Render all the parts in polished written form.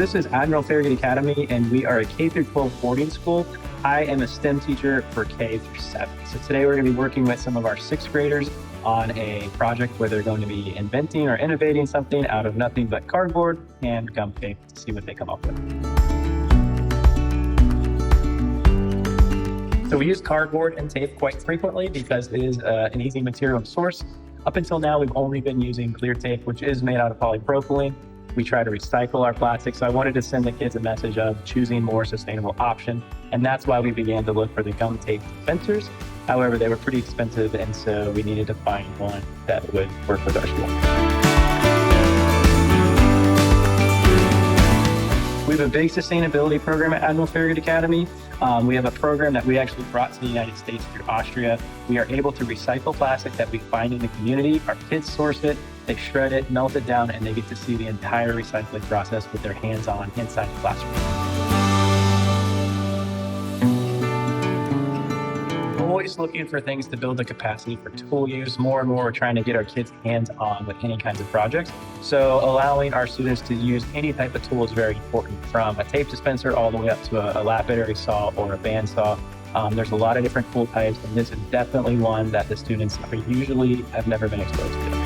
this is Admiral Farragut Academy, and we are a K-12 boarding school. I am a STEM teacher for K-7. So today we're going to be working with some of our sixth graders on a project where they're going to be inventing or innovating something out of nothing but cardboard and gum tape to see what they come up with. So we use cardboard and tape quite frequently because it is an easy material to source. Up until now, we've only been using clear tape, which is made out of polypropylene. We try to recycle our plastic, so I wanted to send the kids a message of choosing more sustainable option, and that's why we began to look for the gum tape dispensers. However, they were pretty expensive, and so we needed to find one that would work with our school. We have a big sustainability program at Admiral Farragut Academy. We have a program that we actually brought to the United States through Austria. We are able to recycle plastic that we find in the community. Our kids source it, they shred it, melt it down, and they get to see the entire recycling process with their hands on inside the classroom. Always looking for things to build the capacity for tool use. More and more, we're trying to get our kids hands-on with any kinds of projects. So allowing our students to use any type of tool is very important, from a tape dispenser all the way up to a lapidary saw or a band saw. There's a lot of different tool types, and this is definitely one that the students usually have never been exposed to.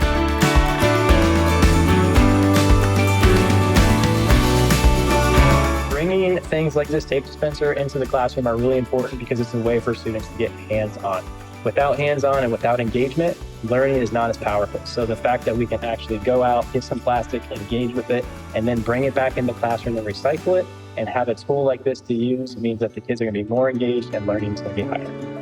Bringing things like this tape dispenser into the classroom are really important because it's a way for students to get hands-on. Without hands-on and without engagement, learning is not as powerful. So the fact that we can actually go out, get some plastic, engage with it, and then bring it back in the classroom and recycle it, and have a tool like this to use means that the kids are going to be more engaged and learning is going to be higher.